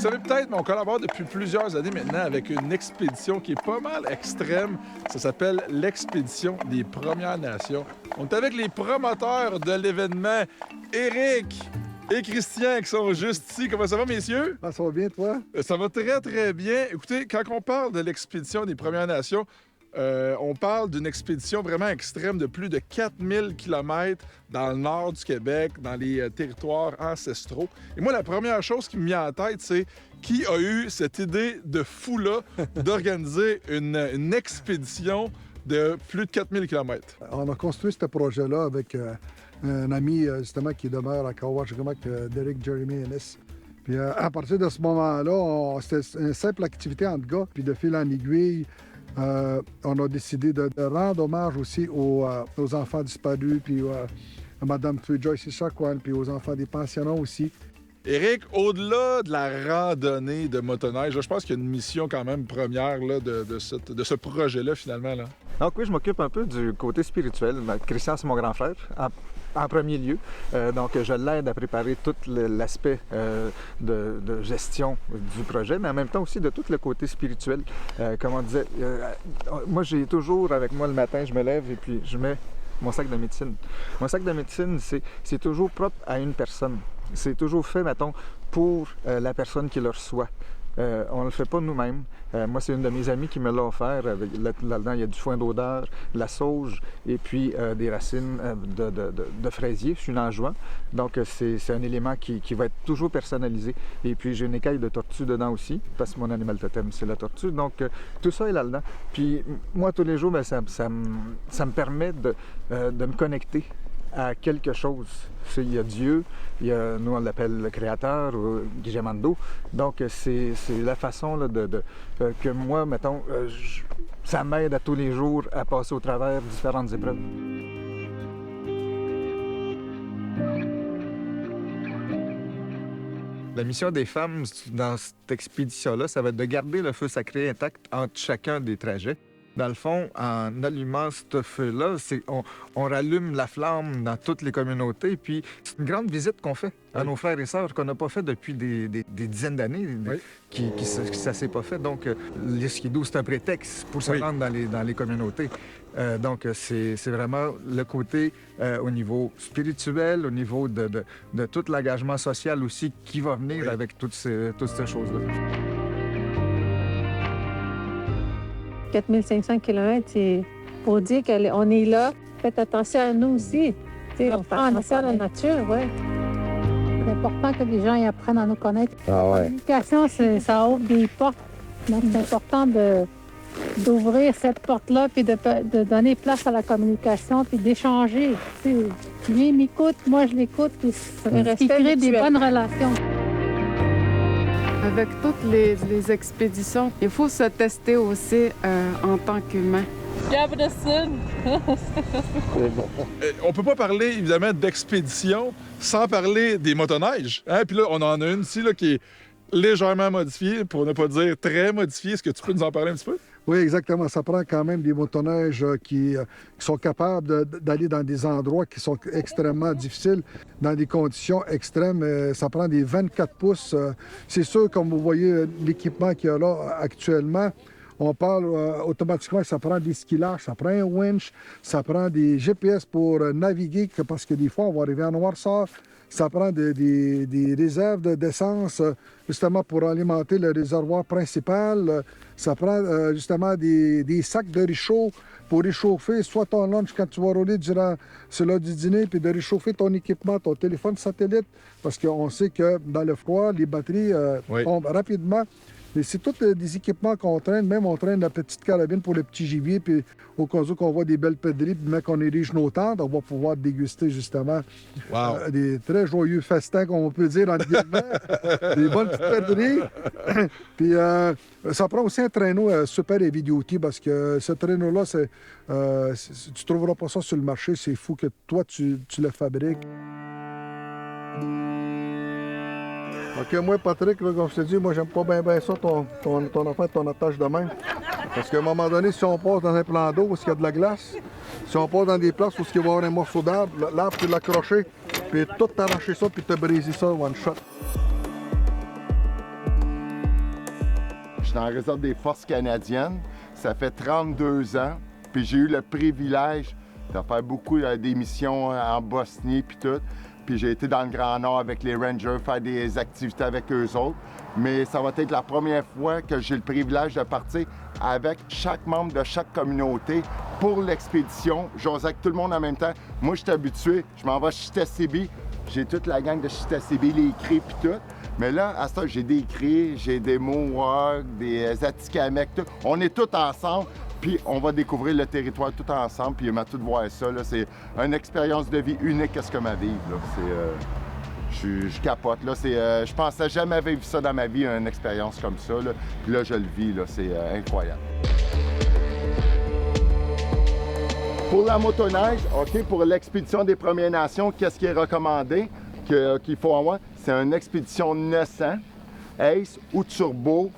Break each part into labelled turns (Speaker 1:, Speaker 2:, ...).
Speaker 1: savez peut-être, mais on collabore depuis plusieurs années maintenant avec une expédition qui est pas mal extrême. Ça s'appelle l'expédition des Premières Nations. On est avec les promoteurs de l'événement, Éric et Christian, qui sont juste ici. Comment ça va, messieurs?
Speaker 2: Ah, ça va bien, toi?
Speaker 1: Ça va très, très bien. Écoutez, quand on parle de l'expédition des Premières Nations, on parle d'une expédition vraiment extrême de plus de 4000 km dans le nord du Québec, dans les territoires ancestraux. Et moi, la première chose qui me vient en tête, c'est qui a eu cette idée de fou-là d'organiser une expédition de plus de 4000 km?
Speaker 2: On a construit ce projet-là avec un ami, justement, qui demeure à Kawashagamak, Derek Jeremy Ennis. Puis à partir de ce moment-là, c'était une simple activité entre gars. Puis de fil en aiguille, on a décidé de rendre hommage aussi aux enfants disparus, puis à Mme Joyce Issaquah, puis aux enfants des pensionnats aussi.
Speaker 1: Éric, au-delà de la randonnée de motoneige, là, je pense qu'il y a une mission quand même première là, de ce projet-là, finalement. Là.
Speaker 3: Donc oui, je m'occupe un peu du côté spirituel. Christian, c'est mon grand frère, en premier lieu. Donc je l'aide à préparer tout l'aspect de gestion du projet, mais en même temps aussi de tout le côté spirituel. Comme on disait, moi j'ai toujours avec moi le matin, je me lève et puis je mets mon sac de médecine. Mon sac de médecine, c'est toujours propre à une personne. C'est toujours fait, mettons, pour la personne qui le reçoit. On ne le fait pas nous-mêmes. Moi, c'est une de mes amies qui me l'a offert. Là-dedans, il y a du foin d'odeur, de la sauge et puis des racines de fraisier. Je suis nanjouan. Donc, c'est un élément qui va être toujours personnalisé. Et puis, j'ai une écaille de tortue dedans aussi, parce que mon animal totem, c'est la tortue. Donc, tout ça est là-dedans. Puis, moi, tous les jours, bien, ça me permet de me connecter à quelque chose. Il y a Dieu, nous on l'appelle le Créateur ou Guijamando. Donc c'est la façon là, que moi, mettons, ça m'aide à tous les jours à passer au travers différentes épreuves. La mission des femmes dans cette expédition-là, ça va être de garder le feu sacré intact entre chacun des trajets. Dans le fond, en allumant ce feu-là, on rallume la flamme dans toutes les communautés. Puis c'est une grande visite qu'on fait à nos frères et sœurs qu'on n'a pas fait depuis des dizaines d'années, ça s'est pas fait. Donc, l'esquidou, c'est un prétexte pour se rendre dans les communautés. Donc, c'est vraiment le côté au niveau spirituel, au niveau de tout l'engagement social aussi qui va venir avec toutes ces choses-là.
Speaker 4: 4500 km, c'est pour dire qu'on est là. Faites attention à nous aussi. On fait attention à la nature, oui. C'est important que les gens y apprennent à nous connaître.
Speaker 5: Ah ouais.
Speaker 4: La communication, ça ouvre des portes. Donc, c'est important d'ouvrir cette porte-là, puis de donner place à la communication, puis d'échanger. Lui m'écoute, moi je l'écoute, puis qui crée des bonnes relations.
Speaker 6: Avec toutes les expéditions, il faut se tester aussi en tant qu'humain.
Speaker 1: On peut pas parler, évidemment, d'expédition sans parler des motoneiges. Hein? Puis là, on en a une ici là, qui est légèrement modifiée, pour ne pas dire très modifiée. Est-ce que tu peux nous en parler un petit peu?
Speaker 2: Oui, exactement. Ça prend quand même des motoneiges qui sont capables d'aller dans des endroits qui sont extrêmement difficiles, dans des conditions extrêmes. Ça prend des 24 pouces. C'est sûr, comme vous voyez l'équipement qu'il y a là actuellement, on parle automatiquement que ça prend des skillages, ça prend un winch, ça prend des GPS pour naviguer, parce que des fois, on va arriver en noirceur. Ça prend des réserves d'essence, justement, pour alimenter le réservoir principal. Ça prend, justement, des sacs de réchaud pour réchauffer soit ton lunch quand tu vas rouler durant l'heure du dîner, puis de réchauffer ton équipement, ton téléphone satellite, parce qu'on sait que dans le froid, les batteries tombent rapidement. Mais c'est tous des équipements qu'on traîne. Même on traîne la petite carabine pour le petit gibier. Puis au cas où qu'on voit des belles pèderies, puis même qu'on érige nos tentes, on va pouvoir déguster justement des très joyeux festins, comme on peut dire, entre guillemets. Des bonnes petites pèderies. Puis ça prend aussi un traîneau super heavy duty, parce que ce traîneau-là, tu ne trouveras pas ça sur le marché. C'est fou que toi, tu le fabriques. OK, moi, Patrick, là, comme je te dis, moi, j'aime pas bien ça, ton affaire, ton attache de même. Parce qu'à un moment donné, si on passe dans un plan d'eau où il y a de la glace, si on passe dans des places où il va y avoir un morceau d'arbre, l'arbre, tu l'accrocher, puis tout t'arracher ça, puis te briser ça one shot.
Speaker 5: suis dans la réserve des Forces canadiennes. Ça fait 32 ans. Puis j'ai eu le privilège de faire beaucoup d'émissions en Bosnie puis tout. Puis j'ai été dans le Grand Nord avec les Rangers, faire des activités avec eux autres. Mais ça va être la première fois que j'ai le privilège de partir avec chaque membre de chaque communauté pour l'expédition. J'ose avec tout le monde en même temps. Moi, je suis habitué. Je m'en vais à Chitassébi. J'ai toute la gang de Chitassébi, les Cris puis tout. Mais là, à ça, j'ai des Cris, j'ai des Mohawks, des Atikamekw, tout. On est tous ensemble. Puis on va découvrir le territoire tout ensemble, puis m'a tout voir ça. C'est une expérience de vie unique à ce que ma vie. Je capote. Je pensais jamais vivre ça dans ma vie, une expérience comme ça. Là. Puis là, je le vis. C'est incroyable. Pour la motoneige, OK, pour l'expédition des Premières Nations, qu'est-ce qui est recommandé qu'il faut avoir? C'est une expédition 900, ACE ou Turbo,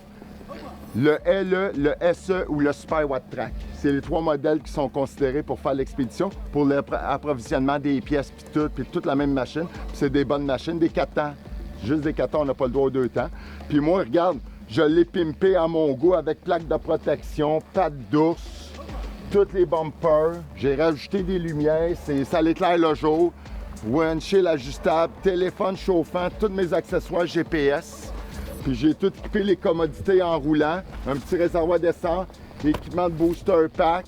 Speaker 5: le LE, le SE ou le Super Watt Track. C'est les 3 modèles qui sont considérés pour faire l'expédition, pour l'approvisionnement des pièces puis toute la même machine. Puis c'est des bonnes machines, des 4 temps. Juste des 4 temps, on n'a pas le droit aux 2 temps. Puis moi, regarde, je l'ai pimpé à mon goût avec plaques de protection, pattes d'ours, tous les bumpers. J'ai rajouté des lumières, ça l'éclaire le jour. Windshield ajustable, téléphone chauffant, tous mes accessoires GPS. Puis j'ai tout équipé les commodités en roulant, un petit réservoir d'essence, équipement de booster pack,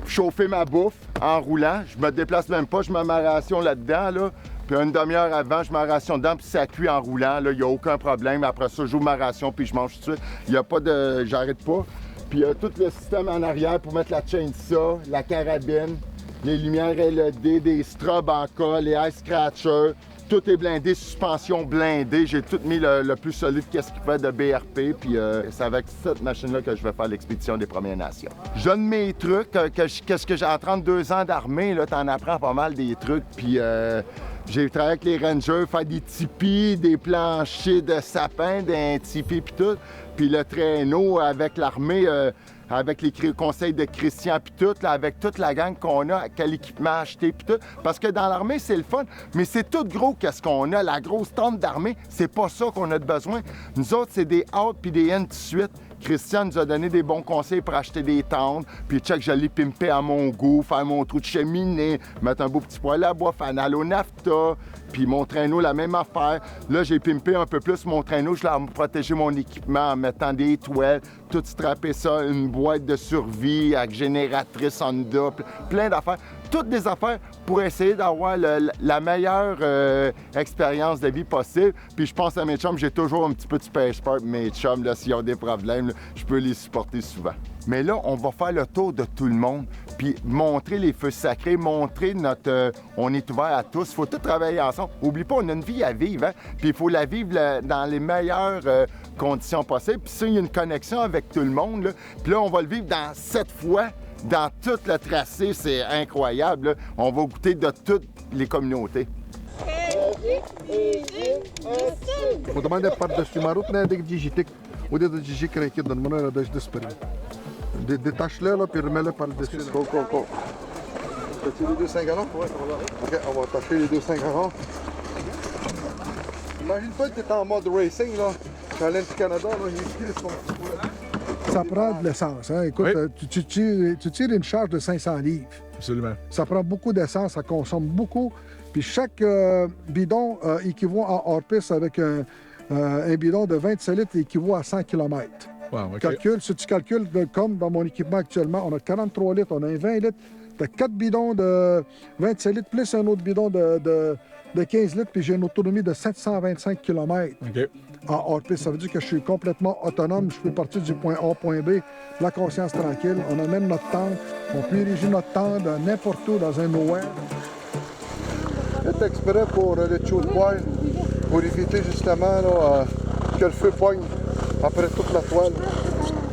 Speaker 5: chauffer ma bouffe en roulant. Je me déplace même pas, je mets ma ration là-dedans, là. Puis une demi-heure avant, je mets ma ration dedans, puis ça cuit en roulant, là, il n'y a aucun problème. Après ça, j'ouvre ma ration, puis je mange tout de suite. Il n'y a pas de... j'arrête pas. Puis il y a tout le système en arrière pour mettre la chainsaw, la carabine, les lumières LED, des strobes en colle, les eye scratchers. Tout est blindé, suspension blindée. J'ai tout mis le plus solide qu'est-ce qu'il fait de BRP. Puis c'est avec cette machine-là que je vais faire l'expédition des Premières Nations. Je donne mes trucs. Qu'est-ce que j'ai en 32 ans d'armée, là, t'en apprends pas mal des trucs. Puis j'ai travaillé avec les Rangers, faire des tipis, des planchers de sapin, des tipis puis tout. Puis le traîneau avec l'armée, avec les conseils de Christian puis tout, là, avec toute la gang qu'on a, quel équipement acheter puis tout. Parce que dans l'armée, c'est le fun, mais c'est tout gros qu'est-ce qu'on a. La grosse tente d'armée, c'est pas ça qu'on a de besoin. Nous autres, c'est des out puis des in tout de suite. Christian nous a donné des bons conseils pour acheter des tentes, puis check, je l'ai pimpé à mon goût, faire mon trou de cheminée, mettre un beau petit poêle à bois, fanal au nafta, puis mon traîneau, la même affaire. Là, j'ai pimpé un peu plus mon traîneau, je l'ai protégé mon équipement en mettant des toiles, tout strappé ça, une boîte de survie avec génératrice Honda, plein d'affaires. Toutes des affaires pour essayer d'avoir la meilleure expérience de vie possible. Puis je pense à mes chums, j'ai toujours un petit peu de space park. Mes chums, là, s'ils ont des problèmes, là, je peux les supporter souvent. Mais là, on va faire le tour de tout le monde, puis montrer les feux sacrés, montrer notre... on est ouvert à tous, il faut tout travailler ensemble. Oublie pas, on a une vie à vivre, hein? Puis il faut la vivre dans les meilleures conditions possibles. Puis ça, il y a une connexion avec tout le monde, là. Puis là, on va le vivre dans 7 fois. Dans tout le tracé, c'est incroyable. Là. On va goûter de toutes les communautés.
Speaker 2: وطبعا بردش ماروتنا ديك تجي جيتك ودي تجي كريكيد من منو داش دسبري détache le là puis remets-le par le dessus. Go. T'as-tu les deux 5 gallons? Ouais, OK, on va attacher les deux 5 gallons. Imagine-toi que t'es en mode racing là. Challenge Canada là, il est son petit poulet. Ça prend de l'essence. Hein? Écoute, oui. tu tires une charge de 500 livres.
Speaker 1: Absolument.
Speaker 2: Ça prend beaucoup d'essence, ça consomme beaucoup. Puis chaque bidon équivaut en hors-piste avec un bidon de 27 litres équivaut à 100 km.
Speaker 1: Wow, okay.
Speaker 2: Si tu calcules, comme dans mon équipement actuellement, on a 43 litres, on a un 20 litres. Tu as 4 bidons de 27 litres plus un autre bidon de 15 litres, puis j'ai une autonomie de 725 km.
Speaker 1: Okay.
Speaker 2: En hors-piste, ça veut dire que je suis complètement autonome. Je peux partir du point A au point B, la conscience tranquille. On amène notre tente, on peut ériger notre tente n'importe où dans un nowhere. C'est exprès pour le tuyau de poêle, pour éviter justement là, que le feu poigne après toute la toile.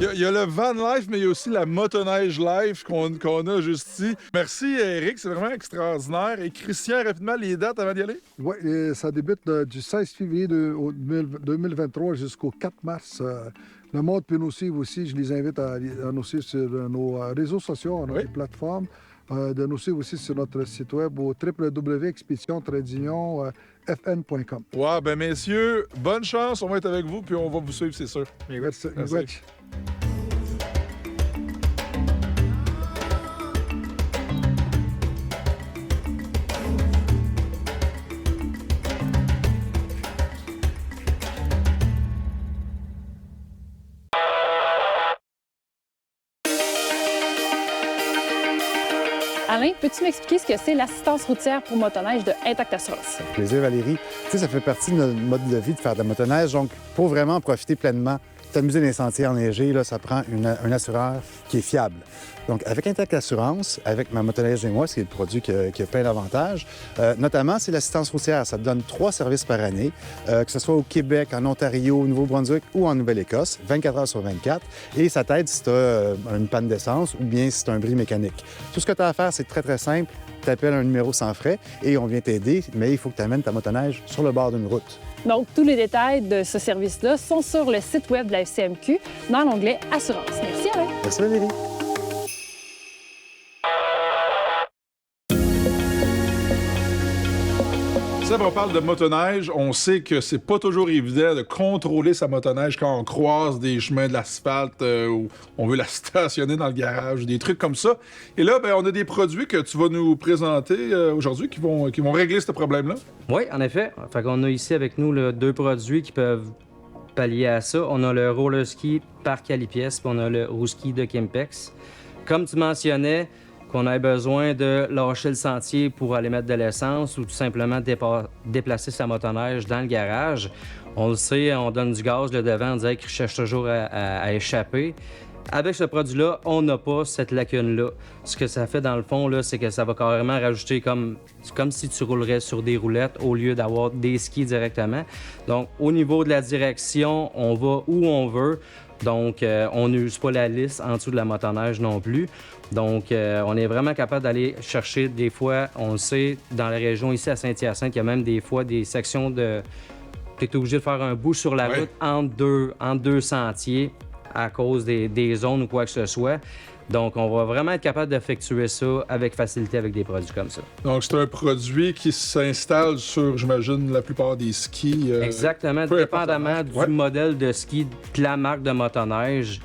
Speaker 1: Il y a le van life, mais il y a aussi la motoneige life qu'on a juste ici. Merci, Eric, c'est vraiment extraordinaire. Et Christian, rapidement, les dates avant d'y aller?
Speaker 2: Oui, ça débute du 16 février 2023 jusqu'au 4 mars. Le monde peut nous suivre aussi. Je les invite à nous suivre sur nos réseaux sociaux, nos plateformes. De nous suivre aussi sur notre site web au www.expédition-union fn.com.
Speaker 1: Ouais, ben messieurs, bonne chance. On va être avec vous, puis on va vous suivre, c'est sûr.
Speaker 2: Merci.
Speaker 1: Merci.
Speaker 7: Alain, peux-tu m'expliquer ce que c'est l'assistance routière pour motoneige de Intact Assurance?
Speaker 8: Avec plaisir, Valérie. Tu sais, ça fait partie de notre mode de vie de faire de la motoneige. Donc, pour vraiment en profiter pleinement, t'amuser dans les sentiers enneigés, là, ça prend un assureur qui est fiable. Donc, avec Intact Assurance, avec ma motoneige et moi, c'est le produit qui a plein d'avantages. Notamment, c'est l'assistance routière. Ça te donne 3 services par année, que ce soit au Québec, en Ontario, au Nouveau-Brunswick ou en Nouvelle-Écosse, 24 heures sur 24. Et ça t'aide si tu as une panne d'essence ou bien si tu as un bris mécanique. Tout ce que tu as à faire, c'est très, très simple. Tu appelles un numéro sans frais et on vient t'aider, mais il faut que tu amènes ta motoneige sur le bord d'une route.
Speaker 7: Donc, tous les détails de ce service-là sont sur le site web de la FCMQ dans l'onglet Assurance. Merci, Alain.
Speaker 8: Merci, Valérie.
Speaker 1: Seb, on parle de motoneige. On sait que c'est pas toujours évident de contrôler sa motoneige quand on croise des chemins de l'asphalte ou on veut la stationner dans le garage, des trucs comme ça. Et là, ben, on a des produits que tu vas nous présenter aujourd'hui qui vont régler ce problème-là.
Speaker 9: Oui, en effet. Fait qu'on a ici avec nous là, 2 produits qui peuvent pallier à ça. On a le roller ski par Calipièce, puis on a le Rouski de Kimpex. Comme tu mentionnais, qu'on ait besoin de lâcher le sentier pour aller mettre de l'essence ou tout simplement déplacer sa motoneige dans le garage. On le sait, on donne du gaz le devant, on dirait qu'il cherche toujours à échapper. Avec ce produit-là, on n'a pas cette lacune-là. Ce que ça fait dans le fond, là, c'est que ça va carrément rajouter comme si tu roulerais sur des roulettes au lieu d'avoir des skis directement. Donc, au niveau de la direction, on va où on veut. Donc, on n'use pas la lisse en dessous de la motoneige non plus. Donc, on est vraiment capable d'aller chercher des fois, on le sait, dans la région ici à Saint-Hyacinthe, il y a même des fois des sections de... Tu es obligé de faire un bout sur la route entre deux sentiers à cause des zones ou quoi que ce soit. Donc, on va vraiment être capable d'effectuer ça avec facilité avec des produits comme ça.
Speaker 1: Donc, c'est un produit qui s'installe sur, j'imagine, la plupart des skis.
Speaker 9: Exactement, dépendamment du modèle de ski, de la marque de motoneige.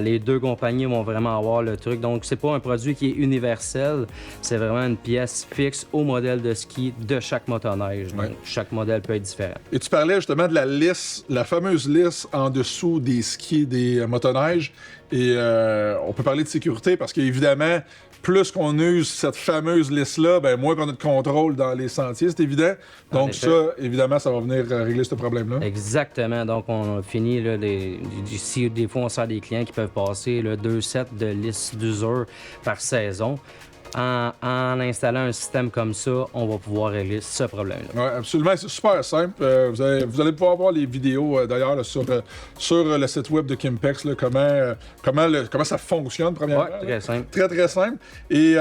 Speaker 9: Les 2 compagnies vont vraiment avoir le truc. Donc, c'est pas un produit qui est universel. C'est vraiment une pièce fixe au modèle de ski de chaque motoneige. Donc, chaque modèle peut être différent. Et
Speaker 1: tu parlais justement de la lisse, la fameuse lisse en dessous des skis, des motoneiges. Et on peut parler de sécurité parce qu'évidemment, plus qu'on use cette fameuse lisse-là, ben moins qu'on a de contrôle dans les sentiers, c'est évident. Donc ça, évidemment, ça va venir régler ce problème-là.
Speaker 9: Exactement. Donc on finit, là, si des fois on sert des clients qui peuvent passer 2 sets de lisse d'usure par saison. En installant un système comme ça, on va pouvoir régler ce problème-là.
Speaker 1: Oui, absolument. C'est super simple. Vous allez pouvoir voir les vidéos, d'ailleurs, là, sur le site web de Kimpex, là, comment ça fonctionne, premièrement.
Speaker 9: Oui, très simple.
Speaker 1: Très, très simple. Et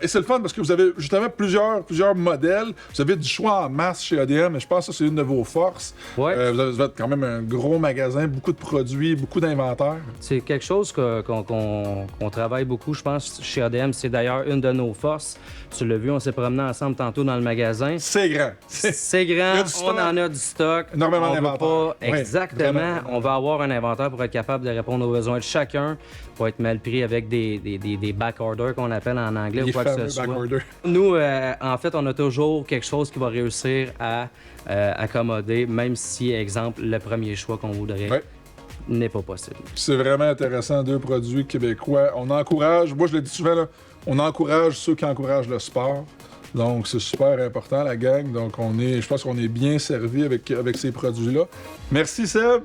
Speaker 1: c'est le fun parce que vous avez justement plusieurs modèles. Vous avez du choix en masse chez ADM, et je pense que ça, c'est une de vos forces.
Speaker 9: Oui.
Speaker 1: Vous êtes quand même un gros magasin, beaucoup de produits, beaucoup d'inventaire.
Speaker 9: C'est quelque chose qu'on travaille beaucoup, je pense, chez ADM. C'est d'ailleurs une de nos forces. Tu l'as vu, on s'est promené ensemble tantôt dans le magasin.
Speaker 1: C'est grand.
Speaker 9: C'est grand, on en a du stock.
Speaker 1: Énormément d'inventaire.
Speaker 9: Exactement. On va avoir un inventaire pour être capable de répondre aux besoins de chacun, pour être mal pris avec des back-orders qu'on appelle en anglais ou quoi que ce soit. Nous, en fait, on a toujours quelque chose qui va réussir à accommoder, même si, exemple, le premier choix qu'on voudrait n'est pas possible.
Speaker 1: C'est vraiment intéressant, 2 produits québécois. On encourage, moi je le dis souvent, là, on encourage ceux qui encouragent le sport. Donc, c'est super important, la gang. Donc, je pense qu'on est bien servi avec ces produits-là. Merci, Seb.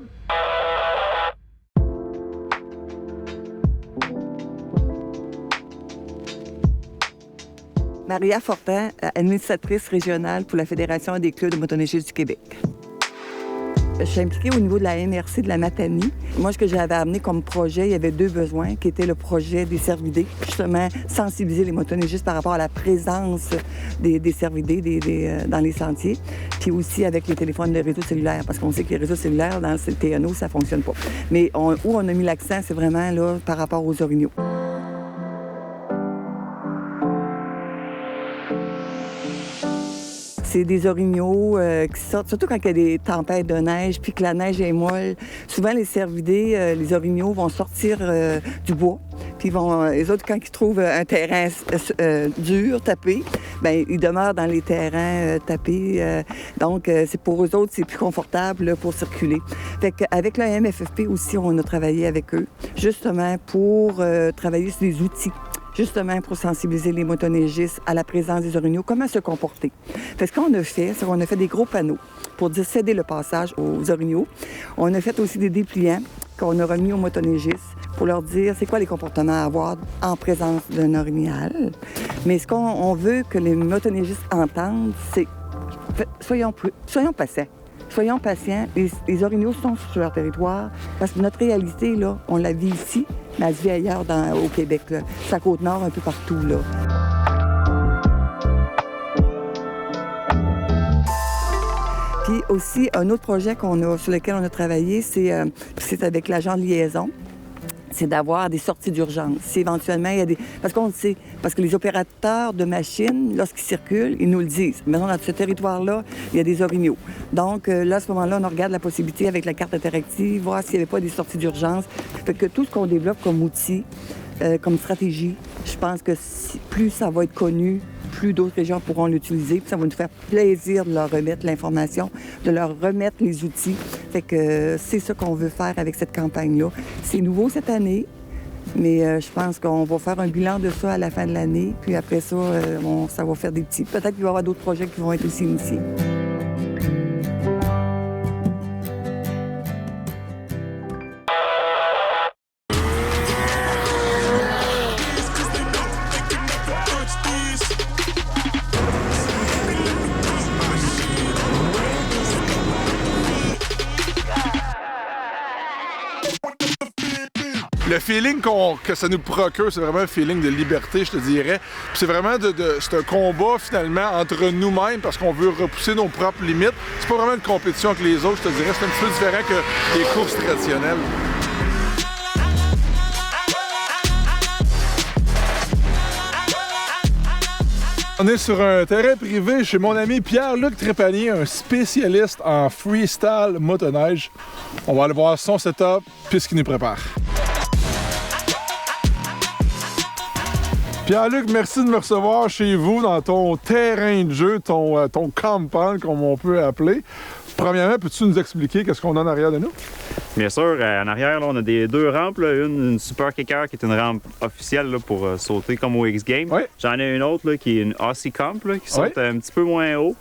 Speaker 10: Maria Fortin, administratrice régionale pour la Fédération des clubs de motoneigistes du Québec. Je suis impliquée au niveau de la NRC de la Matanie. Moi, ce que j'avais amené comme projet, il y avait 2 besoins, qui étaient le projet des cervidés, justement sensibiliser les motoneigistes par rapport à la présence des cervidés dans les sentiers, puis aussi avec les téléphones de réseau cellulaire, parce qu'on sait que les réseaux cellulaires, dans le TNO, ça fonctionne pas. Mais où on a mis l'accent, c'est vraiment là par rapport aux orignaux. c'est des orignaux qui sortent, surtout quand il y a des tempêtes de neige puis que la neige est molle. Souvent, les cervidés, les orignaux vont sortir du bois. Puis les autres, quand ils trouvent un terrain dur, tapé, bien, ils demeurent dans les terrains tapés. Donc, c'est pour eux autres, c'est plus confortable là, pour circuler. Fait qu'avec le MFFP aussi, on a travaillé avec eux, justement pour travailler sur des outils. Justement pour sensibiliser les motoneigistes à la présence des orignaux, comment se comporter. Fait que ce qu'on a fait, c'est qu'on a fait des gros panneaux pour dire céder le passage aux orignaux. On a fait aussi des dépliants qu'on a remis aux motoneigistes pour leur dire c'est quoi les comportements à avoir en présence d'un orignal. Mais ce qu'on veut que les motoneigistes entendent, c'est soyons patients. Soyons patients. Les orignaux sont sur leur territoire parce que notre réalité, là, on la vit ici, mais elle se vit ailleurs au Québec. Là. C'est à Côte-Nord, un peu partout. Là. Puis aussi, un autre projet sur lequel on a travaillé, c'est avec l'agent de liaison. C'est d'avoir des sorties d'urgence. Si éventuellement il y a des... Parce qu'on le sait, parce que les opérateurs de machines, lorsqu'ils circulent, ils nous le disent. Maintenant, dans ce territoire-là, il y a des orignaux. Donc là, à ce moment-là, on regarde la possibilité avec la carte interactive, voir s'il n'y avait pas des sorties d'urgence. Fait que tout ce qu'on développe comme outil, comme stratégie, je pense que plus ça va être connu, plus d'autres régions pourront l'utiliser. Puis ça va nous faire plaisir de leur remettre l'information, de leur remettre les outils. Fait que c'est ça qu'on veut faire avec cette campagne-là. C'est nouveau cette année, mais je pense qu'on va faire un bilan de ça à la fin de l'année. Puis après ça, ça va faire des petits... Peut-être qu'il va y avoir d'autres projets qui vont être aussi initiés.
Speaker 1: Le feeling que ça nous procure, c'est vraiment un feeling de liberté, je te dirais. Puis c'est vraiment c'est un combat, finalement, entre nous-mêmes parce qu'on veut repousser nos propres limites. C'est pas vraiment une compétition avec les autres, je te dirais. C'est un petit peu différent que les courses traditionnelles. On est sur un terrain privé chez mon ami Pierre-Luc Trépanier, un spécialiste en freestyle motoneige. On va aller voir son setup puis ce qu'il nous prépare. Pierre-Luc, merci de me recevoir chez vous dans ton terrain de jeu, ton compound, comme on peut appeler. Premièrement, peux-tu nous expliquer qu'est-ce qu'on a en arrière de nous?
Speaker 11: Bien sûr, en arrière, là, on a deux rampes. Là. Une Super Kicker qui est une rampe officielle là, pour sauter comme au X-Games. Oui. J'en ai une autre là, qui est une Aussie Comp là, qui saute un petit peu moins haut,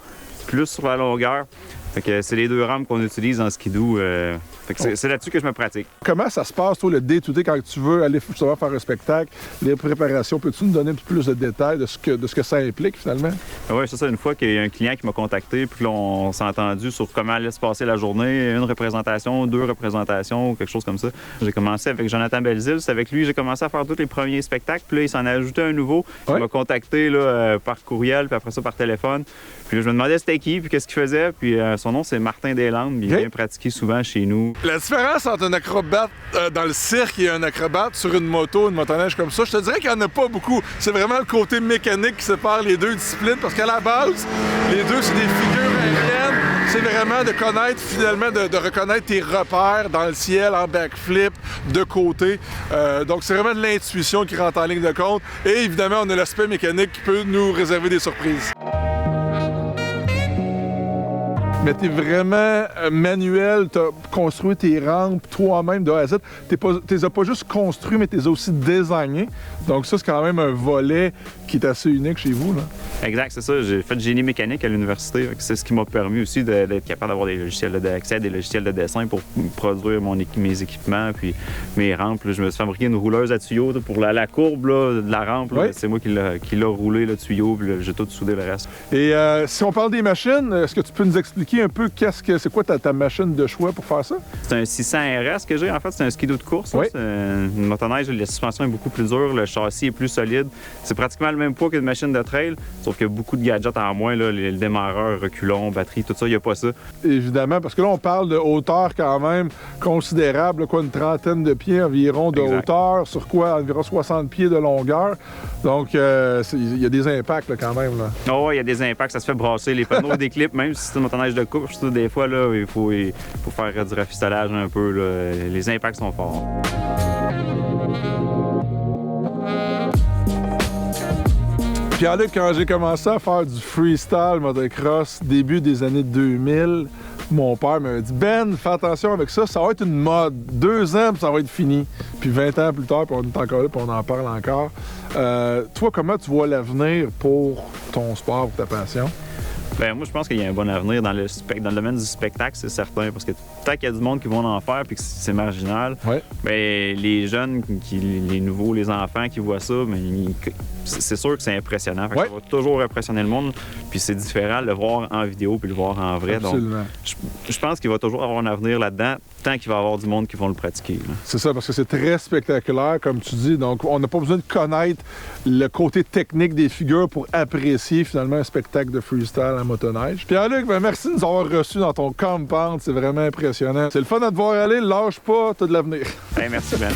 Speaker 11: plus sur la longueur. Fait que c'est les deux rampes qu'on utilise en skidoo. Fait que c'est là-dessus que je me pratique.
Speaker 1: Comment ça se passe, toi, le day-to-day, quand tu veux aller justement faire un spectacle, les préparations? Peux-tu nous donner un petit peu plus de détails de ce que ça implique, finalement?
Speaker 11: Oui, c'est ça. Une fois qu'il y a un client qui m'a contacté, puis là, on s'est entendu sur comment allait se passer la journée, une représentation, deux représentations, quelque chose comme ça. J'ai commencé avec Jonathan Belzile. C'est avec lui j'ai commencé à faire tous les premiers spectacles. Puis là, il s'en a ajouté un nouveau. Il m'a contacté là, par courriel, puis après ça, par téléphone. Puis là, je me demandais c'était qui, puis qu'est-ce qu'il faisait. Puis son nom, c'est Martin Deslandes. Il vient pratiquer souvent chez nous.
Speaker 1: La différence entre un acrobate dans le cirque et un acrobate sur une moto, une motoneige comme ça, je te dirais qu'il n'y en a pas beaucoup. C'est vraiment le côté mécanique qui sépare les deux disciplines, parce qu'à la base, les deux, c'est des figures aériennes. C'est vraiment de connaître, finalement, de reconnaître tes repères dans le ciel, en backflip, de côté. Donc, c'est vraiment de l'intuition qui rentre en ligne de compte. Et évidemment, on a l'aspect mécanique qui peut nous réserver des surprises. Mais t'es vraiment manuel, t'as construit tes rampes toi-même de A à Z. T'es pas juste construit, mais t'es aussi designé. Donc ça, c'est quand même un volet qui est assez unique chez vous, là.
Speaker 11: Exact, c'est ça. J'ai fait du génie mécanique à l'université. C'est ce qui m'a permis aussi d'être capable d'avoir des logiciels d'accès à des logiciels de dessin pour produire mes équipements puis mes rampes. Là, je me suis fabriqué une rouleuse à tuyaux pour la courbe là, de la rampe. Là, c'est moi qui l'a roulé, le tuyau, puis j'ai tout soudé le reste. Et
Speaker 1: si on parle des machines, est-ce que tu peux nous expliquer un peu c'est quoi ta machine de choix pour faire ça?
Speaker 11: C'est un 600 RS que j'ai. En fait, c'est un skidoo de course. Oui. C'est une motoneige, la suspension est beaucoup plus dure, le châssis est plus solide. C'est pratiquement le même poids qu'une machine de trail, sauf sauf qu'il y a beaucoup de gadgets en moins, là, le démarreur, reculons, batterie, tout ça, il n'y a pas ça.
Speaker 1: Évidemment, parce que là, on parle de hauteur quand même considérable, quoi, une trentaine de pieds environ de hauteur, sur quoi, environ 60 pieds de longueur. Donc, il y a des impacts là, quand même. Là.
Speaker 11: Oh, il y a des impacts, ça se fait brasser. Les panneaux des clips, même si c'est un motoneige de coupe, des fois, là, il faut faire du rafistolage un peu. Là. Les impacts sont forts.
Speaker 1: Pierre-Luc, quand j'ai commencé à faire du freestyle motocross début des années 2000, mon père m'a dit « Ben, fais attention avec ça, ça va être une mode. 2 ans, puis ça va être fini. » Puis 20 ans plus tard, puis on est encore là, puis on en parle encore. Toi, comment tu vois l'avenir pour ton sport, pour ta passion?
Speaker 11: Bien, moi, je pense qu'il y a un bon avenir dans le domaine du spectacle, c'est certain, parce que tant qu'il y a du monde qui vont en faire puis que c'est marginal, bien, les jeunes, les nouveaux, les enfants qui voient ça, c'est sûr que c'est impressionnant. Ça va toujours impressionner le monde, puis c'est différent de le voir en vidéo puis le voir en vrai.
Speaker 1: Absolument.
Speaker 11: Donc, je pense qu'il va toujours avoir un avenir là-dedans, tant qu'il va y avoir du monde qui vont le pratiquer.
Speaker 1: C'est ça, parce que c'est très spectaculaire, comme tu dis. Donc, on n'a pas besoin de connaître le côté technique des figures pour apprécier finalement un spectacle de freestyle en motoneige. Pierre-Luc, merci de nous avoir reçus dans ton compound. C'est vraiment impressionnant. C'est le fun de te voir aller. Lâche pas, t'as de l'avenir.
Speaker 11: Merci, Ben.